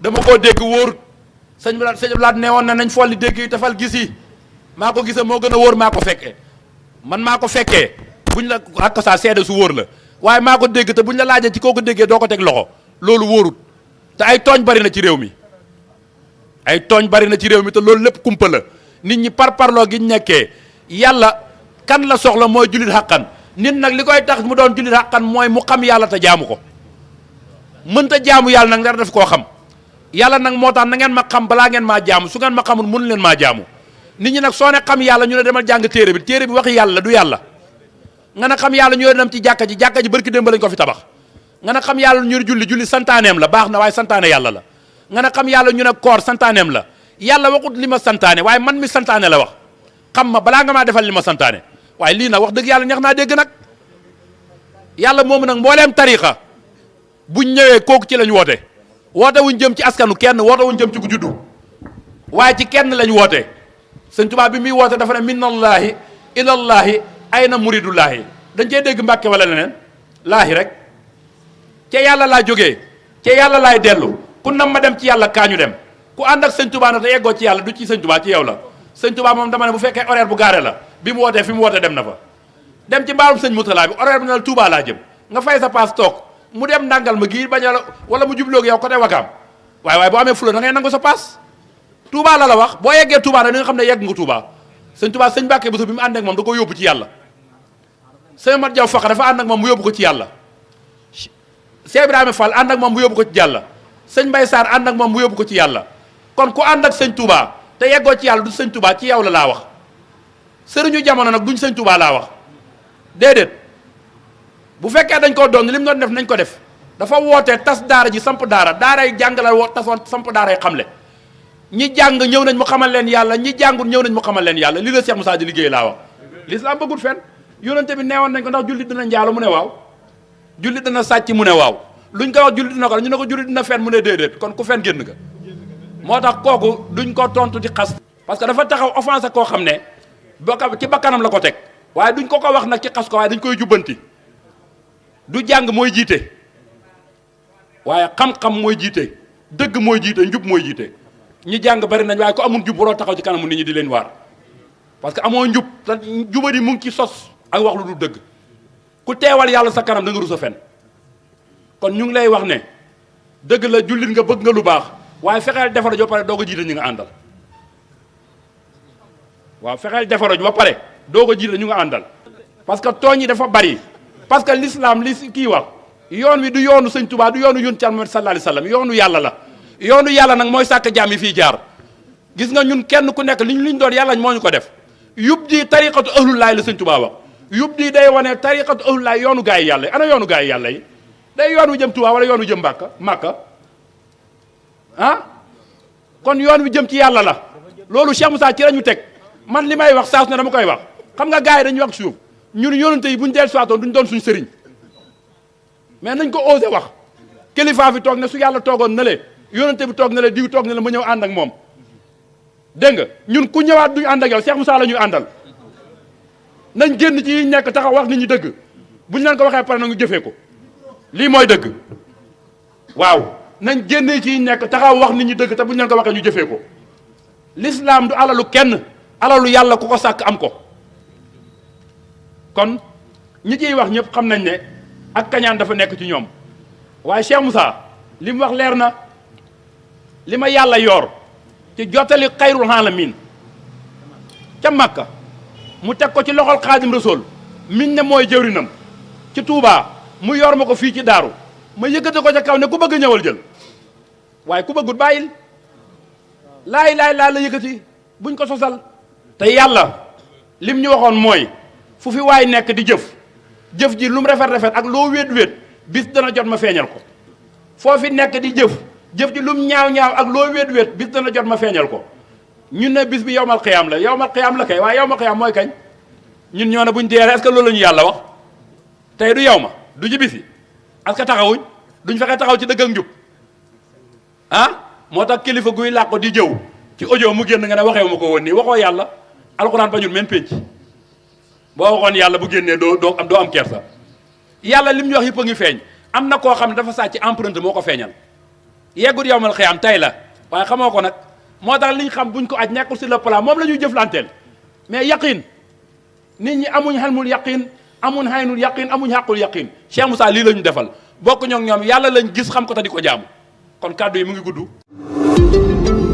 dama koo dégg wóorut sëñ Blaat nee woon na nañ folli dégg yi tafal gis yi maa ko gisa moo gën a wóor maa ko fekkee man maa ko fekkee buñ la ak saa seede su wóor la waaye maa ko dégg te buñ la laajee ci koo ko déggee doo ko teg loxo loolu wóorut te ay tooñ bari na ci réew mi ay tooñ bari na ci réew mi te loolu lépp kumpa la nit ñi parparloo gi ñu nekkee yàlla kan la soxla mooy jullit xàqan nit nag li koy tax mu doon jullit xàqan mooy mu xam yàlla te jaamu ko mënta jaamu yàlla nag nga def koo xam yàlla nag moo tax na ngeen ma xam balaa ngeen maa jaamu su ngeen ma xamul mënu leen maa jaamu nit ñi nag soo ne xam yàlla ñu ne demal jàng téere bi waxi yàlla du yàlla nga ne xam yàlla ñu ne dem ci jàkka ji barki démb lañ ko fi tabax nga ne xam yàlla ñu ne julli santaaneem la baax na waaye santaane yàlla la nga ne xam yàlla ñu ne koor santaaneem la yàlla waxut li ma santaane waaye man mi santaane la wax xam ma balaa nga maa defal li ma santaane waaye lii nag wax dëgg yàlla neex naa dégg nag yàlla moomu nag mbooleem tariqa buñ ñëwee kooku ci lañ woote wuñ jëm ci askanu kenn woote wuñ jëm ci ku juddu waaye ci kenn lañ woote sëñ Tuubaa bi muy woote dafa ne minallahi ilallahi ayna muridullahi dañ cee dégg mbàkke wala leneen laahi rek ca yàlla laa jógee ca yàlla laay dellu ku nam ma dem ci yàlla kaañu dem ku ànd ak sëñ Tuubaa nag te eggoo ci yàlla du ci sëñ Tuubaa ci yow la sëñ Tuubaa moom dama ne bu fekkee horaire bu gaare la bi mu wootee fi mu wootee dem na fa dem ci mbaalum sëñ Murtala bi horaire bi na la Tuubaa laa jëm nga fay sa paas toog mu dem ndàngal ma gii bañ a wala mu jubloog yow côté Wakaam waaye boo amee fula da ngay nangu sa paas Touba la wax boo yeggee Touba nag da nga xam ne yegg nga Touba sëñ Touba sëñ Mbàkke Buso bi mu ànd ak moom da ko yóbbu ci yàlla sëñ Mat Jaw Faxa dafa ànd ak moom mu yóbbu ko ci yàlla Cheikh Ibrahima Fall ànd ak moom mu yóbbu ko ci yàlla sëñ Mbay Sarr ànd ak moom mu yóbbu ko ci yàlla kon ku ànd ak sëñ Touba te yeggoo ci yàlla du sëñ Touba ci yow la laa wax sëriñu jamono nag duñ sëñ Touba laa wax déedéet bu fekkee dañ koo doon li mu doon def nañ ko def dafa wootee tas daara ji samp daaray jàngale woo tasoon samp daaray xamle ñi jàng ñëw nañ mu xamal leen yàlla ñi jàngul ñëw nañ mu xamal leen yàlla li la Cheikh Moussa di liggéey laa wax l'islam bëggul fenn yonente bi neewoon nañ ko ndax jullit dina njaalo mu ne waaw jullit dina sàcc mu ne waaw luñ ko wax jullit dina ko ñu ne ko jullit dina fen mu ne déedéet kon ku fen génn nga moo tax kooku duñ ko tontu di xas parce que dafa taxaw offensé koo xam ne ci bakkanam la ko teg waaye duñ ko wax nag ci xas ko waaye dañ koy jubbanti du jàng mooy jiite waaye xam-xam mooy jiite dëgg mooy jiite njub mooy jiite ñi jàng bari nañ waaye ku amul njub waroo taxaw ci kanamu nit ñi di leen waar parce que amoo njub te jubadi mu ngi ci sos ak wax lu du dëgg ku teewal yàlla sa kanam da nga rus a fen kon ñu ngi lay wax ne dëgg la jullit nga bëgg nga lu baax waaye fexeel defaro ji ba pare doog a jiite ñu nga àndal waaw fexeel defaro ji ba pare doog a jiite ñu nga àndal parce que tooñ yi dafa bari parce que l'islam li kii wax yoon wi du yoonu sëñ Tuubaa du yoonu yonent Muhammad sallallahu alayhi wasallam yoonu yàlla la yoonu yàlla nag mooy sàkk jaam yi fii jaar gis nga ñun kenn ku nekk liñ doon yàlla moo ñu ko def yub di tariqatu ahlullahi la sëñ Tuubaa wax yub di day wane tariqatu ahlullahi yoonu gaa yi yàlla yi ana yoonu gaa yi yàlla yi day yoon wi jëm Tuubaa wala yoon wi jëm Màkka ah kon yoon wi jëm ci yàlla la loolu Cheikh Moussa ci lañu teg man li may wax saa su ne dama koy wax xam nga gaa yi dañuy wax suuf ñun yonente yi buñ del suwaatoon duñ doon suñ sëriñ mais nañ ko osé wax kilifa fi toog ne su yàlla toogoon na le yonente bi toog na le diw toog na le ma ñëw ànd ak moom dégg nga ñun ku ñëwaat duñu ànd ak yow Cheikh Moussa la ñuy àndal nañ génn ci yi nekk taxaw wax nit ñi dëgg buñ leen ko waxee pare na ñu jëfee ko lii mooy dëgg waaw nañ génn ci yi nekk taxaw wax nit ñi dëgg te buñ leen ko waxee ñu jëfee ko l'islam du alalu kenn alalu yàlla ku ko sàkk am ko kon ñi ciy wax ñëpp xam nañ ne ak kañaan dafa nekk ci ñoom waaye Cheikh Moussa li mu wax leer na li ma yàlla yor ci jottali xayrul alamin ca Makka mu teg ko ci loxol Xaadim Rasul miñ ne mooy jëwrinam ci Touba mu yor ma ko fii ci daaru ma yëkkate ko ca kaw ne ku bëgg ñëwal jël waaye ku bëggut bàyyil laay laa la yëkkati buñ ko sosal te yàlla lim ñu waxoon mooy fu fi waay nekk di jëf ji lu mu rafet ak loo wéet bis dana jot ma feeñal ko foo fi nekk di jëf ji lu mu ñaaw ak loo wéet bis dana jot ma feeñal ko ñun ne bis bi yowmal xiyaam la kay waaye yowmal xiyaam mooy kañ ñun ñoo ne buñ deeree est-ce que loolu la ñu yàlla wax tey du yow ma du ci bis yi est-ce que taxawuñ duñ fexe taxaw ci dëgg ak njub ah moo tax kilifa guy làqu di jëw ci audio mu génn nga ne waxewu ma ko woon nii waxoo yàlla alxuraan bañul men pénc boo waxoon yàlla bu génnee doo am kersa yàlla lim ñu wax yëpp a ngi feeñ am na koo xam ne dafa sàcc empreinte moo ko feeñal yeggul yowmal xiyaam tey la waaye xamoo ko nag moo tax liñ xam buñ ko aj nekkul sur le plan moom la ñuy jëflanteel mais yaqin nit ñi amuñ xelmul yaqin amuñ xaynul yaqin amuñ xàqul yaqin Cheikh Moussa lii la ñu defal bokk ñoom yàlla lañ gis xam ko te di ko jaamu kon kàddu yi mu ngi gudd